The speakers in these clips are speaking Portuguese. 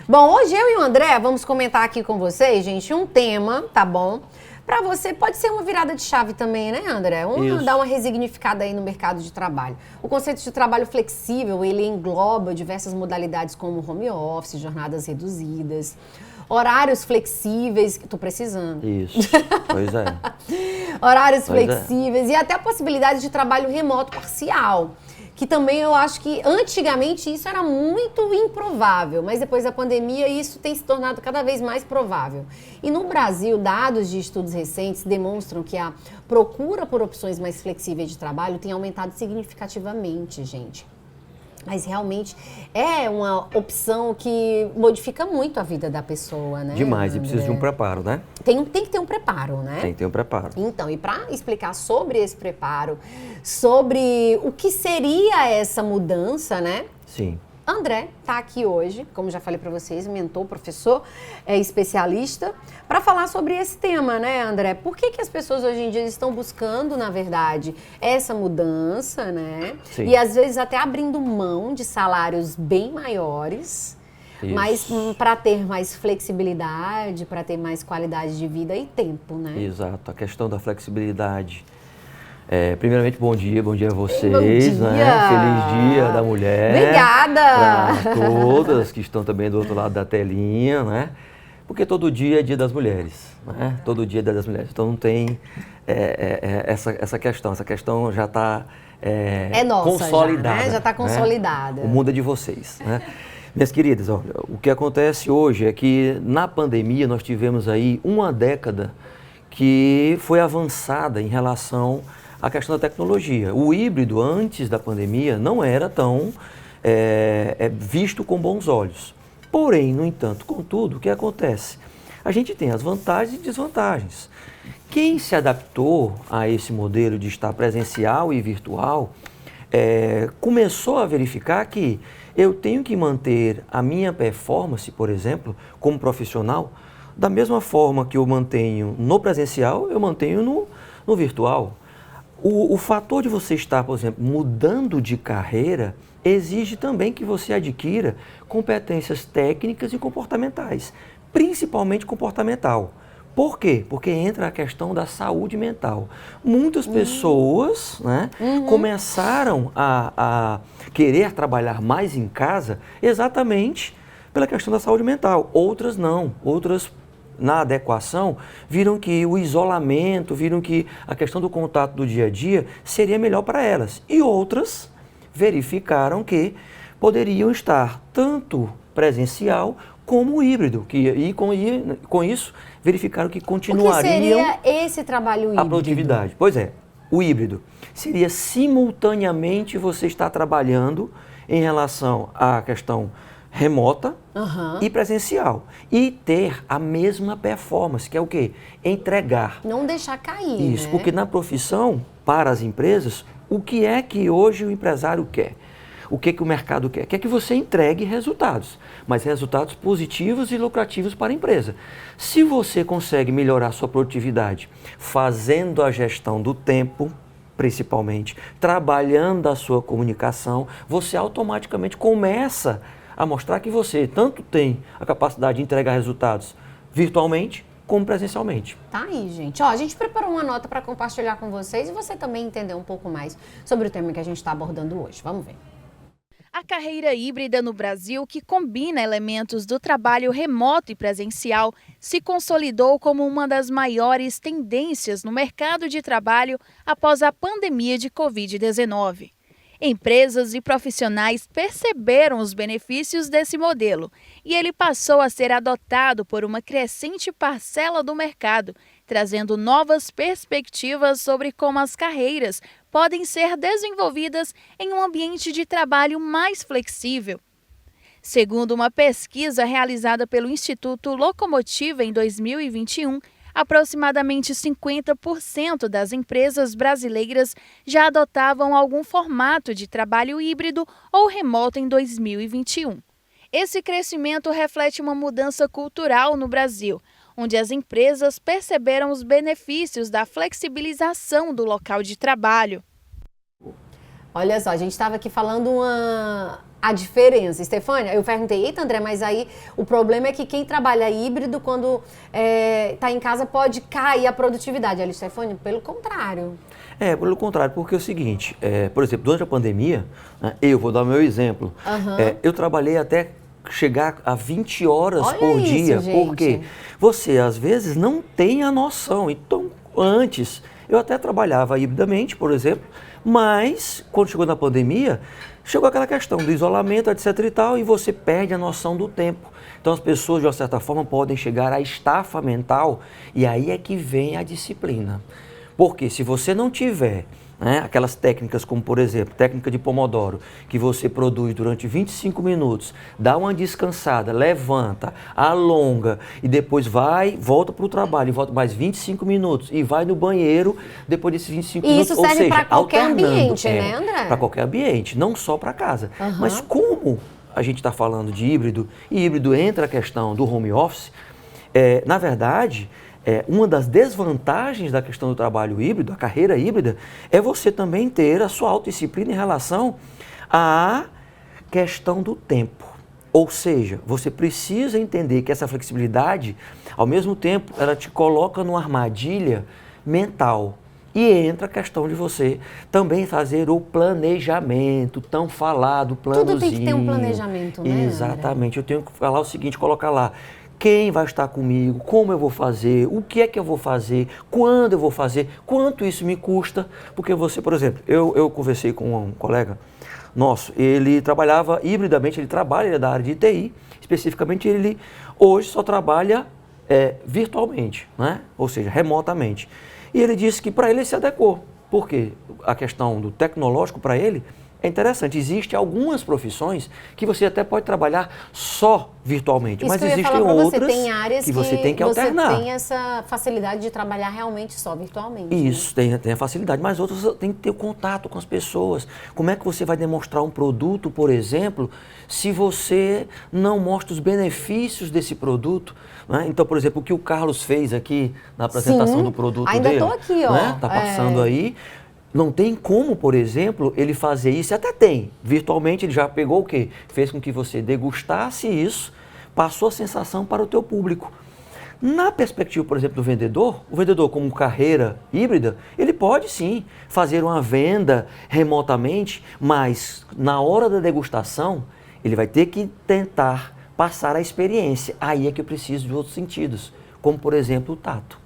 Bom, hoje eu e o André vamos comentar aqui com vocês, gente, um tema, tá bom? Para você pode ser uma virada de chave também, né, André? Dar uma resignificada aí no mercado de trabalho. O conceito de trabalho flexível, ele engloba diversas modalidades como home office, jornadas reduzidas, horários flexíveis, que tô precisando. Isso, pois é. Horários flexíveis e até a possibilidade de trabalho remoto parcial. Que também eu acho que antigamente isso era muito improvável, mas depois da pandemia isso tem se tornado cada vez mais provável. E no Brasil, dados de estudos recentes demonstram que a procura por opções mais flexíveis de trabalho tem aumentado significativamente, gente. Mas realmente é uma opção que modifica muito a vida da pessoa, né? Demais, e precisa de um preparo, né? Tem que ter um preparo, né? Tem que ter um preparo. Então, e para explicar sobre esse preparo, sobre o que seria essa mudança, né? Sim. André está aqui hoje, como já falei para vocês, mentor, professor, especialista, para falar sobre esse tema, né, André? Por que as pessoas hoje em dia estão buscando, na verdade, essa mudança, né? Sim. E às vezes até abrindo mão de salários bem maiores, Isso. mas para ter mais flexibilidade, para ter mais qualidade de vida e tempo, né? Exato, a questão da flexibilidade. Primeiramente, bom dia a vocês, bom dia. Né? Feliz Dia da Mulher. Obrigada! Para todas que estão também do outro lado da telinha, né? Porque todo dia é Dia das Mulheres, né? Todo dia é Dia das Mulheres. Então não tem essa questão já está consolidada. Já está consolidada. Né? O mundo é de vocês, né? Minhas queridas, olha, o que acontece hoje é que na pandemia nós tivemos aí uma década que foi avançada em relação à questão da tecnologia. O híbrido, antes da pandemia, não era tão visto com bons olhos. Porém, no entanto, contudo, o que acontece? A gente tem as vantagens e desvantagens. Quem se adaptou a esse modelo de estar presencial e virtual, começou a verificar que eu tenho que manter a minha performance, por exemplo, como profissional, da mesma forma que eu mantenho no presencial, eu mantenho no virtual. O fator de você estar, por exemplo, mudando de carreira, exige também que você adquira competências técnicas e comportamentais, principalmente comportamental. Por quê? Porque entra a questão da saúde mental. Muitas pessoas, né, começaram a querer trabalhar mais em casa exatamente pela questão da saúde mental. Outras não, outras na adequação, viram que o isolamento, viram que a questão do contato do dia a dia seria melhor para elas. E outras verificaram que poderiam estar tanto presencial como híbrido, e com isso verificaram que continuariam... O que seria esse trabalho híbrido? A produtividade. Pois é, o híbrido seria simultaneamente você estar trabalhando em relação à questão remota e presencial. E ter a mesma performance, que é o quê? Entregar. Não deixar cair, Isso, né? porque na profissão, para as empresas, o que é que hoje o empresário quer? O que é que o mercado quer? Quer que você entregue resultados, mas resultados positivos e lucrativos para a empresa. Se você consegue melhorar sua produtividade fazendo a gestão do tempo, principalmente, trabalhando a sua comunicação, você automaticamente começa a mostrar que você tanto tem a capacidade de entregar resultados virtualmente como presencialmente. Tá aí, gente. Ó, a gente preparou uma nota para compartilhar com vocês e você também entender um pouco mais sobre o tema que a gente está abordando hoje. Vamos ver. A carreira híbrida no Brasil, que combina elementos do trabalho remoto e presencial, se consolidou como uma das maiores tendências no mercado de trabalho após a pandemia de Covid-19. Empresas e profissionais perceberam os benefícios desse modelo e ele passou a ser adotado por uma crescente parcela do mercado, trazendo novas perspectivas sobre como as carreiras podem ser desenvolvidas em um ambiente de trabalho mais flexível. Segundo uma pesquisa realizada pelo Instituto Locomotiva em 2021, aproximadamente 50% das empresas brasileiras já adotavam algum formato de trabalho híbrido ou remoto em 2021. Esse crescimento reflete uma mudança cultural no Brasil, onde as empresas perceberam os benefícios da flexibilização do local de trabalho. Olha só, a gente estava aqui falando a diferença. Estefânia, eu perguntei, eita André, mas aí o problema é que quem trabalha híbrido, quando está em casa, pode cair a produtividade. Olha, Estefânia, pelo contrário. Pelo contrário, porque é o seguinte, por exemplo, durante a pandemia, né, eu vou dar o meu exemplo, eu trabalhei até chegar a 20 horas por dia, gente. porque você às vezes não tem a noção. Então, antes, eu até trabalhava hibridamente, por exemplo, mas quando chegou na pandemia, chegou aquela questão do isolamento, etc e tal, e você perde a noção do tempo. Então as pessoas, de uma certa forma, podem chegar à estafa mental, e aí é que vem a disciplina. Porque se você não tiver aquelas técnicas como, por exemplo, técnica de Pomodoro, que você produz durante 25 minutos, dá uma descansada, levanta, alonga e depois volta para o trabalho e volta mais 25 minutos e vai no banheiro depois desses 25 minutos. Isso serve para qualquer ambiente, né, André? Para qualquer ambiente, não só para casa. Mas como a gente está falando de híbrido, e híbrido entra a questão do home office, na verdade, uma das desvantagens da questão do trabalho híbrido, a carreira híbrida, é você também ter a sua autodisciplina em relação à questão do tempo. Ou seja, você precisa entender que essa flexibilidade, ao mesmo tempo, ela te coloca numa armadilha mental. E entra a questão de você também fazer o planejamento, tão falado planozinho. Tudo tem que ter um planejamento, né, Exatamente. Eu tenho que falar o seguinte, colocar lá. Quem vai estar comigo, como eu vou fazer, o que é que eu vou fazer, quando eu vou fazer, quanto isso me custa. Porque você, por exemplo, eu conversei com um colega nosso, ele trabalhava hibridamente, ele é da área de TI, especificamente ele hoje só trabalha virtualmente, né? Ou seja, remotamente. E ele disse que para ele se adequou, porque a questão do tecnológico para ele é interessante. Existem algumas profissões que você até pode trabalhar só virtualmente, mas existem outras tem áreas que você tem que alternar. Você tem essa facilidade de trabalhar realmente só virtualmente. Isso, né? tem a facilidade, mas outras tem que ter o contato com as pessoas. Como é que você vai demonstrar um produto, por exemplo, se você não mostra os benefícios desse produto? Né? Então, por exemplo, o que o Carlos fez aqui na apresentação do produto ainda dele. Ainda estou aqui, ó. Né? Tá passando aí. Não tem como, por exemplo, ele fazer isso, até tem. Virtualmente ele já pegou o quê? Fez com que você degustasse isso, passou a sensação para o teu público. Na perspectiva, por exemplo, do vendedor, o vendedor como carreira híbrida, ele pode sim fazer uma venda remotamente, mas na hora da degustação, ele vai ter que tentar passar a experiência. Aí é que eu preciso de outros sentidos, como por exemplo o tato.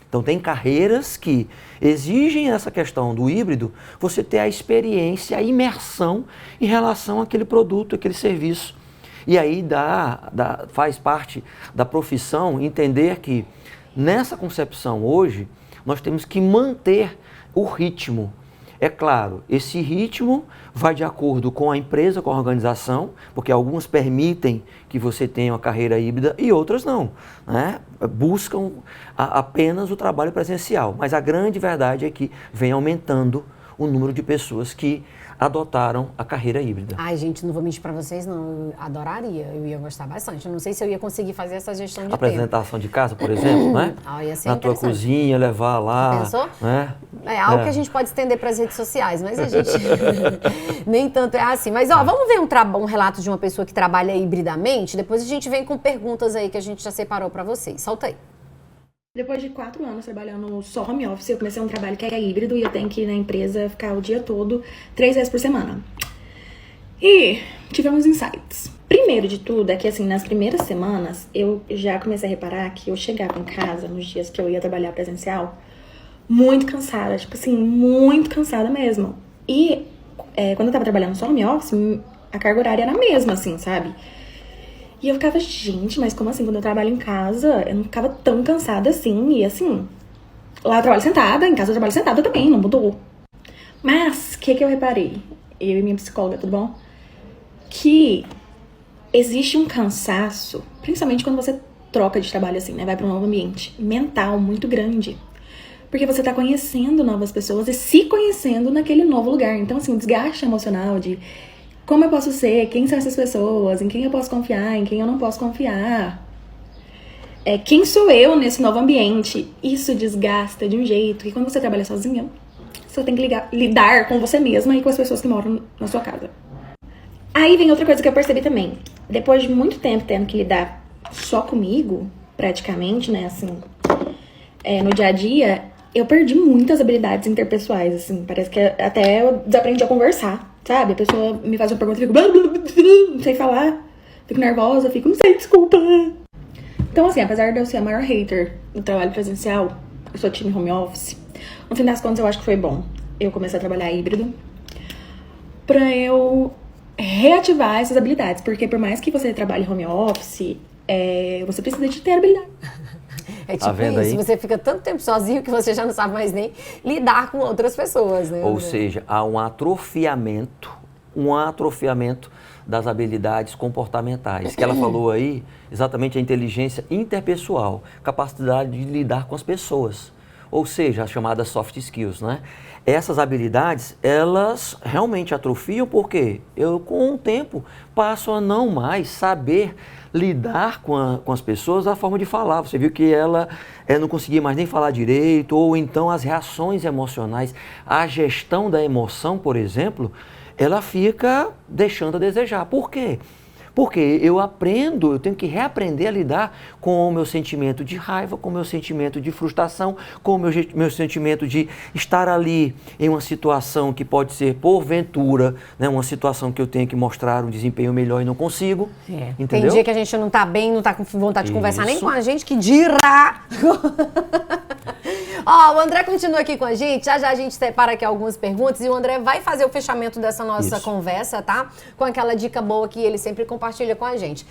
Então tem carreiras que exigem essa questão do híbrido, você ter a experiência, a imersão em relação àquele produto, àquele serviço. E aí faz parte da profissão entender que nessa concepção hoje, nós temos que manter o ritmo. É claro, esse ritmo vai de acordo com a empresa, com a organização, porque algumas permitem que você tenha uma carreira híbrida e outras não, né? Buscam apenas o trabalho presencial. Mas a grande verdade é que vem aumentando o número de pessoas que adotaram a carreira híbrida. Ai, gente, não vou mentir para vocês, não. Eu adoraria, eu ia gostar bastante. Eu não sei se eu ia conseguir fazer essa gestão de tempo. Apresentação de casa, por exemplo, né? Ia ser na tua cozinha, levar lá. Pensou? Né? É algo que a gente pode estender para as redes sociais, mas a gente nem tanto é assim. Mas, ó, vamos ver um relato de uma pessoa que trabalha hibridamente? Depois a gente vem com perguntas aí que a gente já separou para vocês. Solta aí. Depois de 4 anos trabalhando só home office, eu comecei um trabalho que é híbrido e eu tenho que ir na empresa ficar o dia todo, 3 vezes por semana. E tivemos insights. Primeiro de tudo é que, assim, nas primeiras semanas, eu já comecei a reparar que eu chegava em casa, nos dias que eu ia trabalhar presencial, muito cansada, tipo assim, muito cansada mesmo. E quando eu tava trabalhando só home office, a carga horária era a mesma, assim, sabe? E eu ficava, gente, mas como assim? Quando eu trabalho em casa, eu não ficava tão cansada assim. E assim, lá eu trabalho sentada, em casa eu trabalho sentada também, não mudou. Mas, o que eu reparei? Eu e minha psicóloga, tudo bom? Que existe um cansaço, principalmente quando você troca de trabalho assim, né? Vai para um novo ambiente mental muito grande. Porque você tá conhecendo novas pessoas e se conhecendo naquele novo lugar. Então, assim, o desgaste emocional de como eu posso ser, quem são essas pessoas, em quem eu posso confiar, em quem eu não posso confiar. Quem sou eu nesse novo ambiente? Isso desgasta de um jeito que quando você trabalha sozinha, você tem que lidar com você mesma e com as pessoas que moram na sua casa. Aí vem outra coisa que eu percebi também. Depois de muito tempo tendo que lidar só comigo, praticamente, né, assim, no dia a dia, eu perdi muitas habilidades interpessoais, assim. Parece que até eu desaprendi a conversar, sabe? A pessoa me faz uma pergunta e fico... não sei falar, fico nervosa, fico, não sei, desculpa. Então, assim, apesar de eu ser a maior hater do trabalho presencial, eu sou time home office, no fim das contas eu acho que foi bom eu começar a trabalhar híbrido pra eu reativar essas habilidades, porque por mais que você trabalhe home office, você precisa de ter habilidade. É tipo isso, aí? Você fica tanto tempo sozinho que você já não sabe mais nem lidar com outras pessoas, né? Ou seja, há um atrofiamento das habilidades comportamentais, que ela falou aí, exatamente a inteligência interpessoal, capacidade de lidar com as pessoas, ou seja, as chamadas soft skills, né? Essas habilidades, elas realmente atrofiam porque eu, com o tempo, passo a não mais saber lidar com as pessoas a forma de falar. Você viu que ela não conseguia mais nem falar direito, ou então as reações emocionais, a gestão da emoção, por exemplo, ela fica deixando a desejar. Por quê? Porque eu tenho que reaprender a lidar com o meu sentimento de raiva, com o meu sentimento de frustração, com o meu sentimento de estar ali em uma situação que pode ser, porventura, né, uma situação que eu tenho que mostrar um desempenho melhor e não consigo. Entendeu? Tem dia que a gente não tá bem, não tá com vontade de conversar nem com a gente, que dirá... Ó, o André continua aqui com a gente, já a gente separa aqui algumas perguntas e o André vai fazer o fechamento dessa nossa conversa, tá? Com aquela dica boa que ele sempre compartilha com a gente.